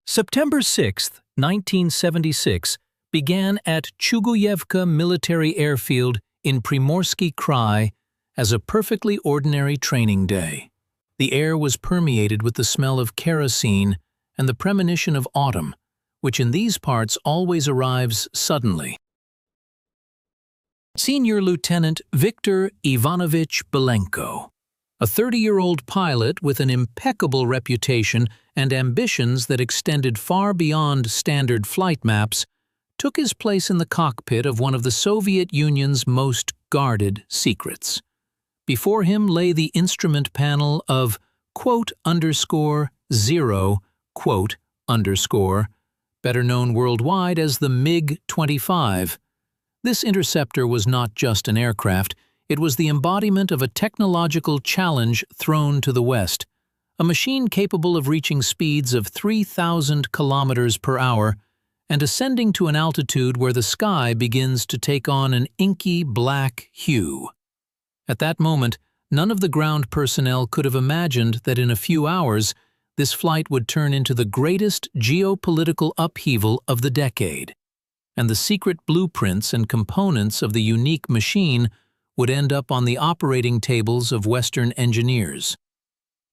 September 6, 1976, began at Chuguyevka Military Airfield in Primorsky Krai as a perfectly ordinary training day. The air was permeated with the smell of kerosene and the premonition of autumn, which in these parts always arrives suddenly. Senior Lieutenant Viktor Ivanovich Belenko, a 30-year-old pilot with an impeccable reputation and ambitions that extended far beyond standard flight maps, took his place in the cockpit of one of the Soviet Union's most guarded secrets. Before him lay the instrument panel of _0, better known worldwide as the MiG-25. This interceptor was not just an aircraft, it was the embodiment of a technological challenge thrown to the West, a machine capable of reaching speeds of 3,000 kilometers per hour and ascending to an altitude where the sky begins to take on an inky black hue. At that moment, none of the ground personnel could have imagined that in a few hours, this flight would turn into the greatest geopolitical upheaval of the decade, and the secret blueprints and components of the unique machine would end up on the operating tables of Western engineers.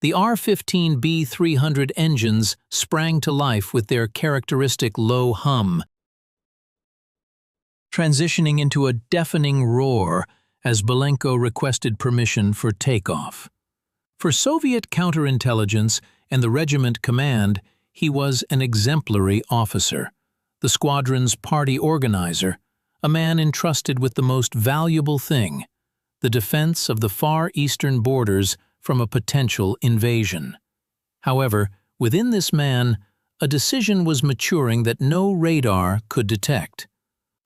The R-15B-300 engines sprang to life with their characteristic low hum, transitioning into a deafening roar as Belenko requested permission for takeoff. For Soviet counterintelligence and the regiment command, he was an exemplary officer, the squadron's party organizer, a man entrusted with the most valuable thing, the defense of the far eastern borders from a potential invasion. However, within this man, a decision was maturing that no radar could detect.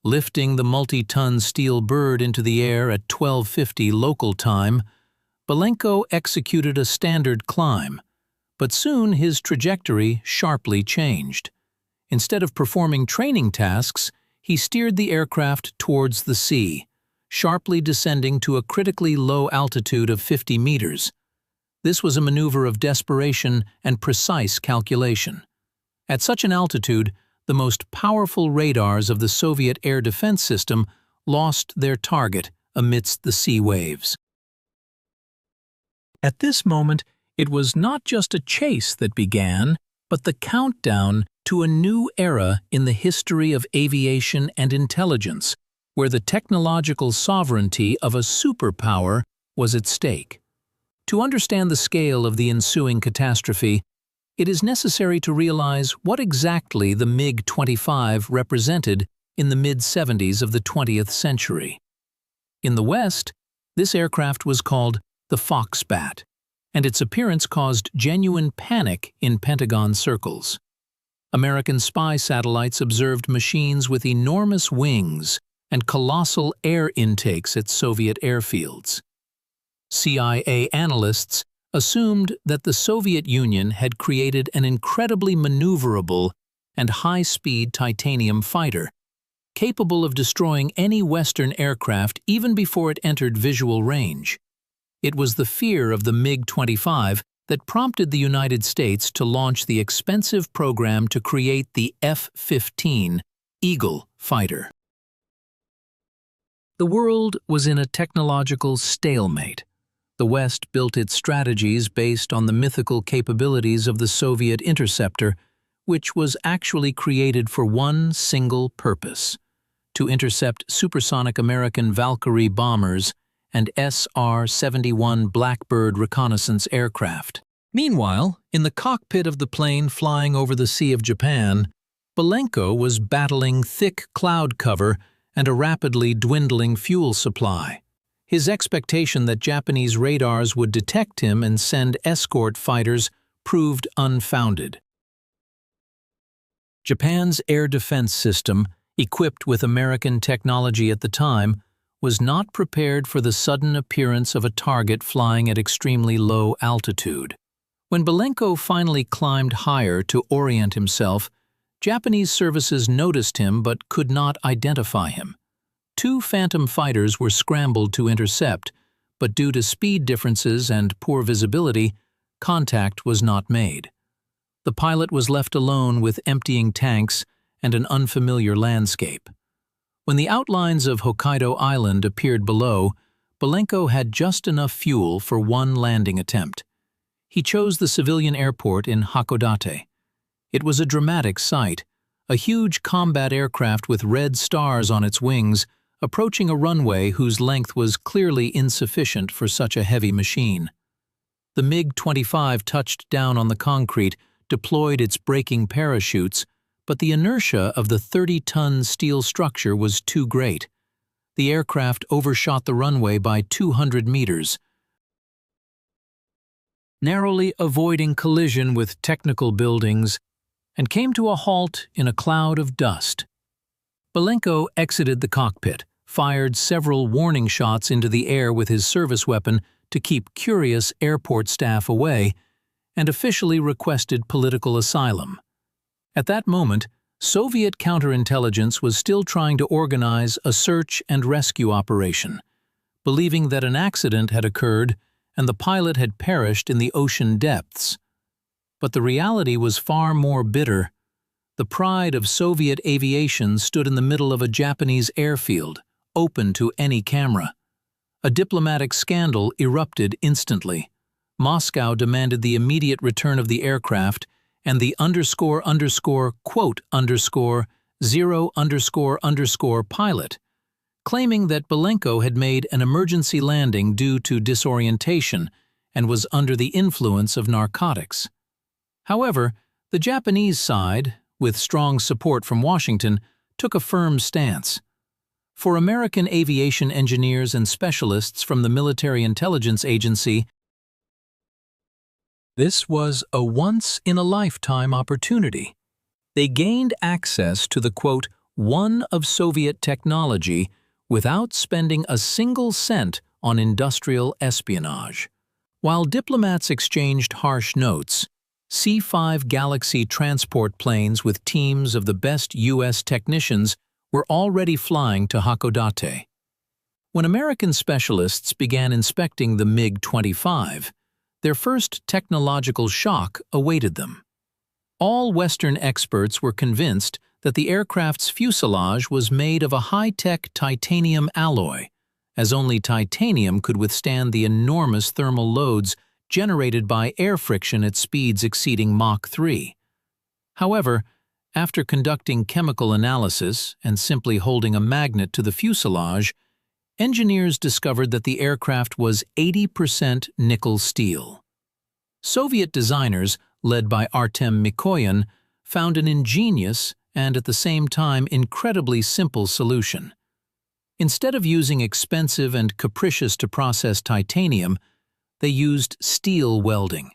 Lifting the multi-ton steel bird into the air at 12:50 local time, Belenko executed a standard climb, but soon his trajectory sharply changed. Instead of performing training tasks, he steered the aircraft towards the sea, sharply descending to a critically low altitude of 50 meters. This was a maneuver of desperation and precise calculation. At such an altitude, the most powerful radars of the Soviet air defense system lost their target amidst the sea waves. At this moment, it was not just a chase that began, but the countdown to a new era in the history of aviation and intelligence, where the technological sovereignty of a superpower was at stake. To understand the scale of the ensuing catastrophe, it is necessary to realize what exactly the MiG-25 represented in the mid-70s of the 20th century. In the West, this aircraft was called the Foxbat, and its appearance caused genuine panic in Pentagon circles. American spy satellites observed machines with enormous wings and colossal air intakes at Soviet airfields. CIA analysts assumed that the Soviet Union had created an incredibly maneuverable and high-speed titanium fighter, capable of destroying any Western aircraft even before it entered visual range. It was the fear of the MiG-25 that prompted the United States to launch the expensive program to create the F-15 Eagle fighter. The world was in a technological stalemate. The West built its strategies based on the mythical capabilities of the Soviet interceptor, which was actually created for one single purpose: to intercept supersonic American Valkyrie bombers and SR-71 Blackbird reconnaissance aircraft. Meanwhile, in the cockpit of the plane flying over the Sea of Japan, Belenko was battling thick cloud cover and a rapidly dwindling fuel supply. His expectation that Japanese radars would detect him and send escort fighters proved unfounded. Japan's air defense system, equipped with American technology at the time, was not prepared for the sudden appearance of a target flying at extremely low altitude. When Belenko finally climbed higher to orient himself, Japanese services noticed him but could not identify him. Two Phantom fighters were scrambled to intercept, but due to speed differences and poor visibility, contact was not made. The pilot was left alone with emptying tanks and an unfamiliar landscape. When the outlines of Hokkaido Island appeared below, Belenko had just enough fuel for one landing attempt. He chose the civilian airport in Hakodate. It was a dramatic sight, a huge combat aircraft with red stars on its wings, approaching a runway whose length was clearly insufficient for such a heavy machine. The MiG-25 touched down on the concrete, deployed its braking parachutes, but the inertia of the 30-ton steel structure was too great. The aircraft overshot the runway by 200 meters, narrowly avoiding collision with technical buildings, and came to a halt in a cloud of dust. Belenko exited the cockpit, fired several warning shots into the air with his service weapon to keep curious airport staff away, and officially requested political asylum. At that moment, Soviet counterintelligence was still trying to organize a search and rescue operation, believing that an accident had occurred and the pilot had perished in the ocean depths. But the reality was far more bitter. The pride of Soviet aviation stood in the middle of a Japanese airfield, open to any camera. A diplomatic scandal erupted instantly. Moscow demanded the immediate return of the aircraft, and the __0__pilot, claiming that Belenko had made an emergency landing due to disorientation and was under the influence of narcotics. However, the Japanese side, with strong support from Washington, took a firm stance. For American aviation engineers and specialists from the Military Intelligence Agency, this was a once-in-a-lifetime opportunity. They gained access to the, quote, one of Soviet technology without spending a single cent on industrial espionage. While diplomats exchanged harsh notes, C-5 Galaxy transport planes with teams of the best U.S. technicians were already flying to Hakodate. When American specialists began inspecting the MiG-25, their first technological shock awaited them. All Western experts were convinced that the aircraft's fuselage was made of a high-tech titanium alloy, as only titanium could withstand the enormous thermal loads generated by air friction at speeds exceeding Mach 3. However, after conducting chemical analysis and simply holding a magnet to the fuselage, engineers discovered that the aircraft was 80% nickel steel. Soviet designers, led by Artem Mikoyan, found an ingenious and at the same time incredibly simple solution. Instead of using expensive and capricious-to-process titanium, they used steel welding.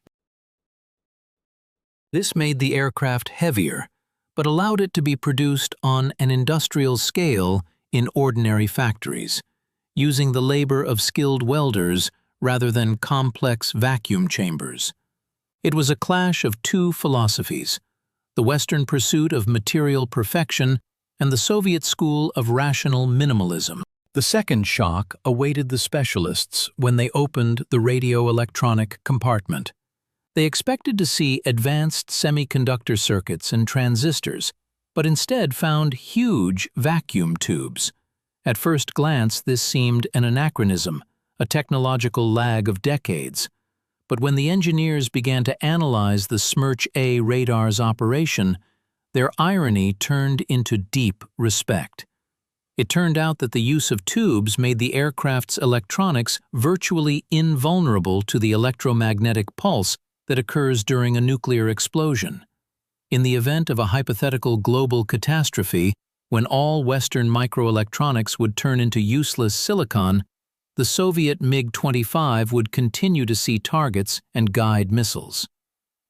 This made the aircraft heavier, but allowed it to be produced on an industrial scale in ordinary factories, using the labor of skilled welders rather than complex vacuum chambers. It was a clash of two philosophies: the Western pursuit of material perfection and the Soviet school of rational minimalism. The second shock awaited the specialists when they opened the radio-electronic compartment. They expected to see advanced semiconductor circuits and transistors, but instead found huge vacuum tubes. At first glance, this seemed an anachronism, a technological lag of decades. But when the engineers began to analyze the Smerch-A radar's operation, their irony turned into deep respect. It turned out that the use of tubes made the aircraft's electronics virtually invulnerable to the electromagnetic pulse that occurs during a nuclear explosion. In the event of a hypothetical global catastrophe, when all Western microelectronics would turn into useless silicon, the Soviet MiG-25 would continue to see targets and guide missiles.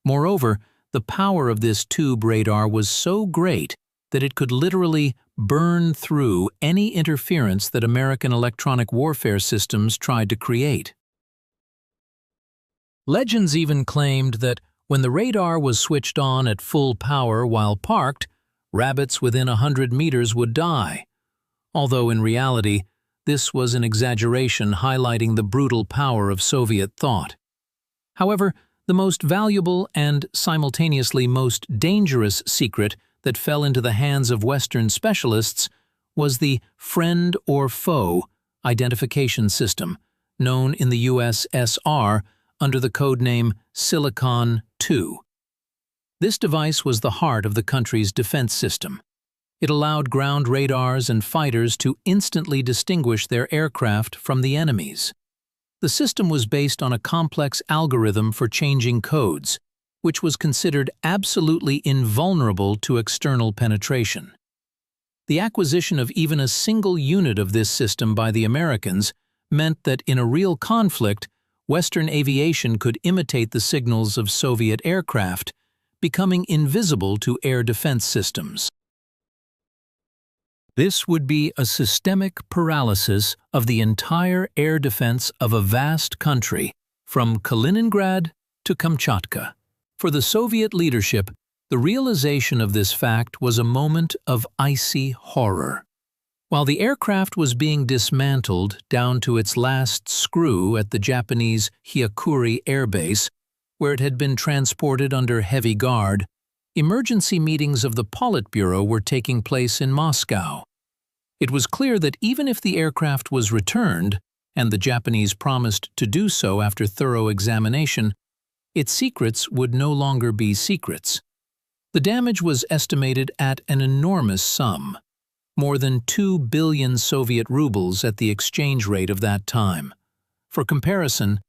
Moreover, the power of this tube radar was so great that it could literally burn through any interference that American electronic warfare systems tried to create. Legends even claimed that when the radar was switched on at full power while parked, rabbits within 100 meters would die, although in reality, this was an exaggeration highlighting the brutal power of Soviet thought. However, The most valuable and simultaneously most dangerous secret that fell into the hands of Western specialists was the friend or foe identification system, known in the USSR under the codename Silicon-2. This device was the heart of the country's defense system. It allowed ground radars and fighters to instantly distinguish their aircraft from the enemy's. The system was based on a complex algorithm for changing codes, which was considered absolutely invulnerable to external penetration. The acquisition of even a single unit of this system by the Americans meant that in a real conflict, Western aviation could imitate the signals of Soviet aircraft, becoming invisible to air defense systems. This would be a systemic paralysis of the entire air defense of a vast country, from Kaliningrad to Kamchatka. For the Soviet leadership, the realization of this fact was a moment of icy horror. While the aircraft was being dismantled down to its last screw at the Japanese Hyakuri Air Base, where it had been transported under heavy guard, emergency meetings of the Politburo were taking place in Moscow. It was clear that even if the aircraft was returned, and the Japanese promised to do so after thorough examination, its secrets would no longer be secrets. The damage was estimated at an enormous sum, more than 2 billion Soviet rubles at the exchange rate of that time. For comparison,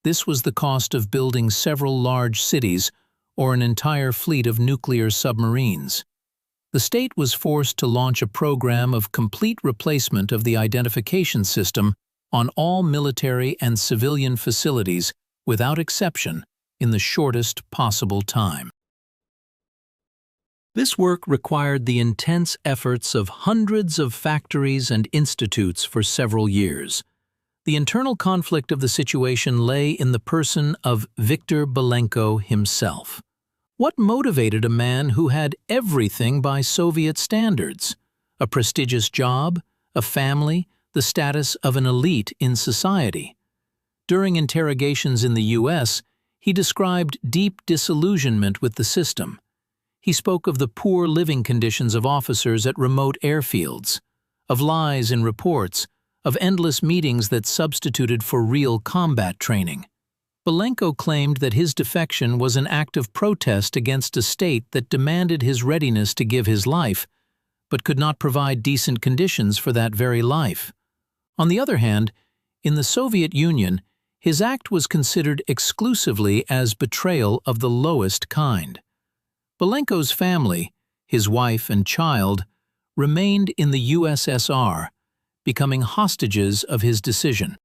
this was the cost of building several large cities or an entire fleet of nuclear submarines. The state was forced to launch a program of complete replacement of the identification system on all military and civilian facilities, without exception, in the shortest possible time. This work required the intense efforts of hundreds of factories and institutes for several years. The internal conflict of the situation lay in the person of Viktor Belenko himself. What motivated a man who had everything by Soviet standards? A prestigious job, a family, the status of an elite in society. During interrogations in the U.S., he described deep disillusionment with the system. He spoke of the poor living conditions of officers at remote airfields, of lies in reports, of endless meetings that substituted for real combat training. Belenko claimed that his defection was an act of protest against a state that demanded his readiness to give his life, but could not provide decent conditions for that very life. On the other hand, in the Soviet Union, his act was considered exclusively as betrayal of the lowest kind. Belenko's family, his wife and child, remained in the USSR, becoming hostages of his decision.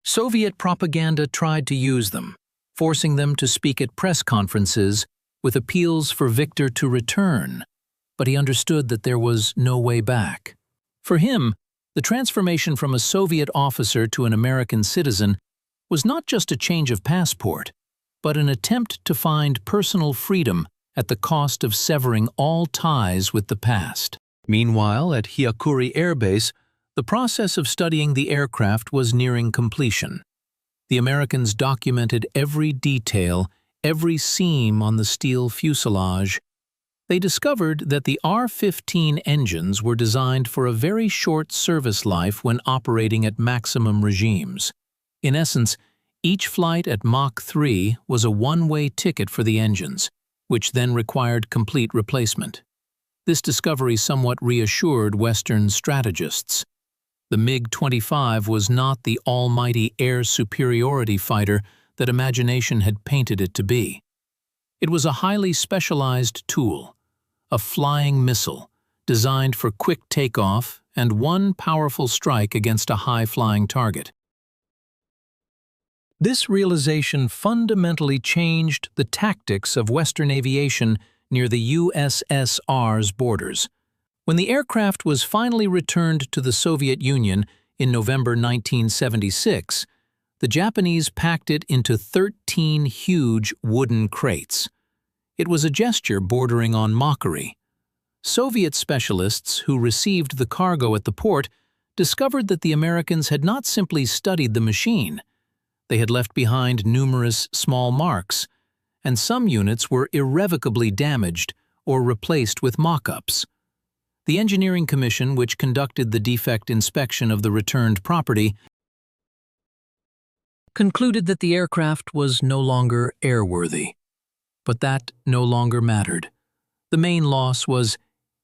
Soviet propaganda tried to use them, forcing them to speak at press conferences with appeals for Viktor to return, but he understood that there was no way back. For him, the transformation from a Soviet officer to an American citizen was not just a change of passport, but an attempt to find personal freedom at the cost of severing all ties with the past. Meanwhile, at Hyakuri Air Base, the process of studying the aircraft was nearing completion. The Americans documented every detail, every seam on the steel fuselage. They discovered that the R-15 engines were designed for a very short service life when operating at maximum regimes. In essence, each flight at Mach 3 was a one-way ticket for the engines, which then required complete replacement. This discovery somewhat reassured Western strategists. The MiG-25 was not the almighty air superiority fighter that imagination had painted it to be. It was a highly specialized tool, a flying missile designed for quick takeoff and one powerful strike against a high-flying target. This realization fundamentally changed the tactics of Western aviation near the USSR's borders. When the aircraft was finally returned to the Soviet Union in November 1976, the Japanese packed it into 13 huge wooden crates. It was a gesture bordering on mockery. Soviet specialists who received the cargo at the port discovered that the Americans had not simply studied the machine. They had left behind numerous small marks, and some units were irrevocably damaged or replaced with mock-ups. The Engineering Commission, which conducted the defect inspection of the returned property, concluded that the aircraft was no longer airworthy. But that no longer mattered. The main loss was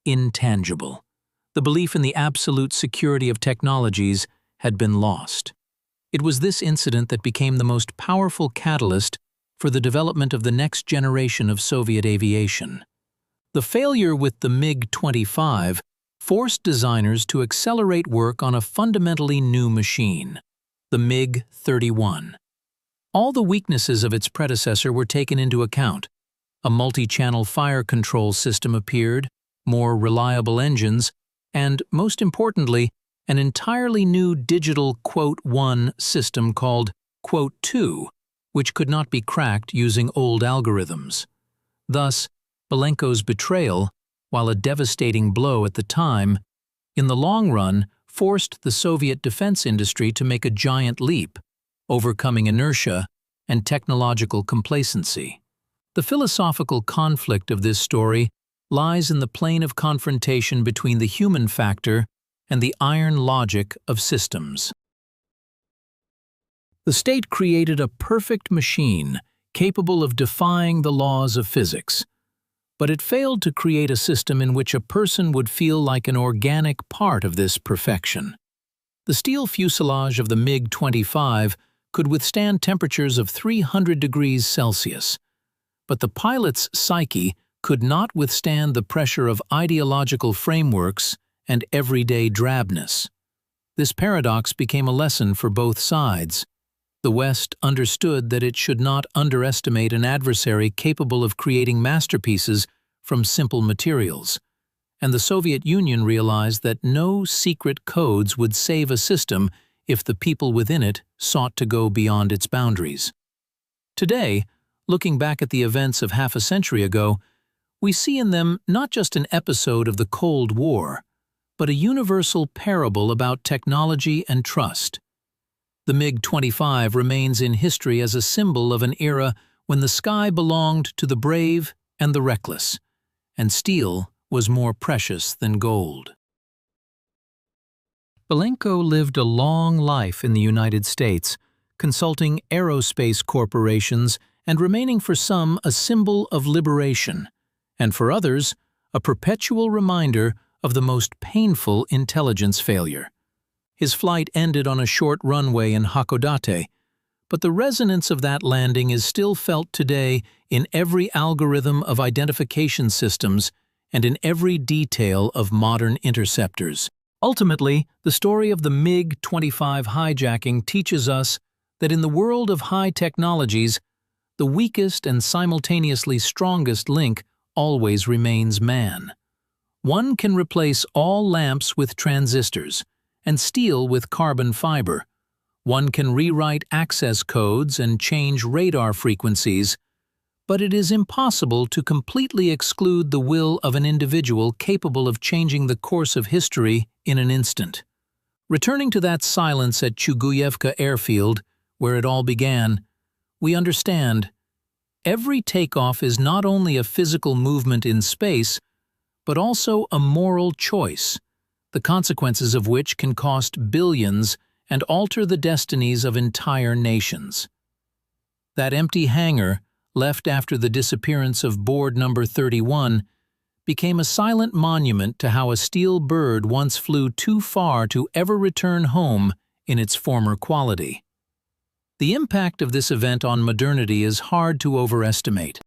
intangible. The belief in the absolute security of technologies had been lost. It was this incident that became the most powerful catalyst for the development of the next generation of Soviet aviation. The failure with the MiG-25 forced designers to accelerate work on a fundamentally new machine, the MiG-31. All the weaknesses of its predecessor were taken into account. A multi-channel fire control system appeared, more reliable engines, and, most importantly, an entirely new digital "1" system called "2", which could not be cracked using old algorithms. Thus, Belenko's betrayal, while a devastating blow at the time, in the long run forced the Soviet defense industry to make a giant leap, overcoming inertia and technological complacency. The philosophical conflict of this story lies in the plane of confrontation between the human factor and the iron logic of systems. The state created a perfect machine capable of defying the laws of physics, but it failed to create a system in which a person would feel like an organic part of this perfection. The steel fuselage of the MiG-25 could withstand temperatures of 300 degrees Celsius, but the pilot's psyche could not withstand the pressure of ideological frameworks and everyday drabness. This paradox became a lesson for both sides. The West understood that it should not underestimate an adversary capable of creating masterpieces from simple materials, and the Soviet Union realized that no secret codes would save a system if the people within it sought to go beyond its boundaries. Today, looking back at the events of half a century ago, we see in them not just an episode of the Cold War, but a universal parable about technology and trust. The MiG-25 remains in history as a symbol of an era when the sky belonged to the brave and the reckless, and steel was more precious than gold. Belenko lived a long life in the United States, consulting aerospace corporations and remaining for some a symbol of liberation, and for others a perpetual reminder of the most painful intelligence failure. His flight ended on a short runway in Hakodate, but the resonance of that landing is still felt today in every algorithm of identification systems and in every detail of modern interceptors. Ultimately, the story of the MiG-25 hijacking teaches us that in the world of high technologies, the weakest and simultaneously strongest link always remains man. One can replace all lamps with transistors and steel with carbon fiber. One can rewrite access codes and change radar frequencies, but it is impossible to completely exclude the will of an individual capable of changing the course of history in an instant. Returning to that silence at Chuguyevka airfield, where it all began, we understand every takeoff is not only a physical movement in space, but also a moral choice, the consequences of which can cost billions and alter the destinies of entire nations. That empty hangar, left after the disappearance of board number 31, became a silent monument to how a steel bird once flew too far to ever return home in its former quality. The impact of this event on modernity is hard to overestimate.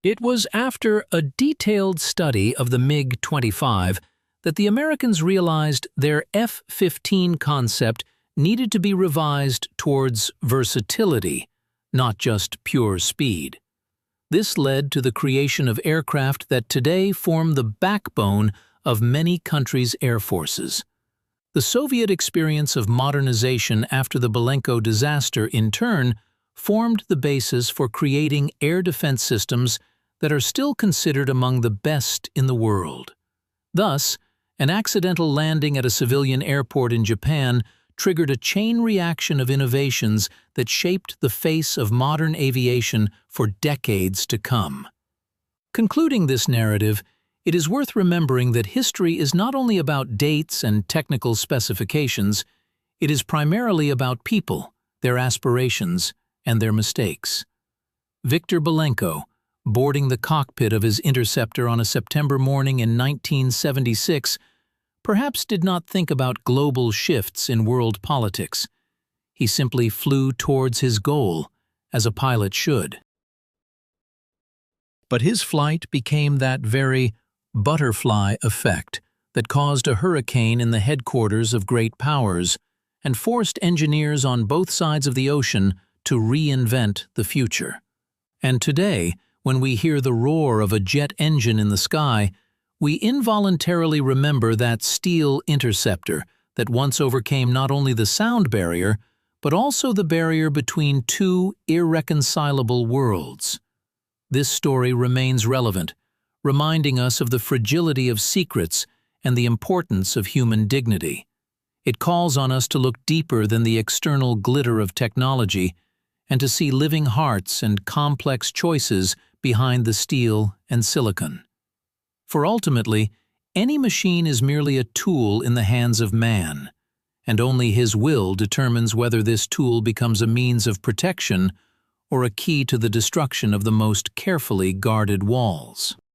It was after a detailed study of the MiG-25 that the Americans realized their F-15 concept needed to be revised towards versatility, not just pure speed. This led to the creation of aircraft that today form the backbone of many countries' air forces. The Soviet experience of modernization after the Belenko disaster, in turn, formed the basis for creating air defense systems that are still considered among the best in the world. Thus, an accidental landing at a civilian airport in Japan triggered a chain reaction of innovations that shaped the face of modern aviation for decades to come. Concluding this narrative, it is worth remembering that history is not only about dates and technical specifications, it is primarily about people, their aspirations, and their mistakes. Viktor Belenko, boarding the cockpit of his interceptor on a September morning in 1976, perhaps did not think about global shifts in world politics. He simply flew towards his goal, as a pilot should. But his flight became that very butterfly effect that caused a hurricane in the headquarters of great powers and forced engineers on both sides of the ocean to reinvent the future. And today, when we hear the roar of a jet engine in the sky, we involuntarily remember that steel interceptor that once overcame not only the sound barrier, but also the barrier between two irreconcilable worlds. This story remains relevant, reminding us of the fragility of secrets and the importance of human dignity. It calls on us to look deeper than the external glitter of technology and to see living hearts and complex choices behind the steel and silicon. For ultimately, any machine is merely a tool in the hands of man, and only his will determines whether this tool becomes a means of protection or a key to the destruction of the most carefully guarded walls.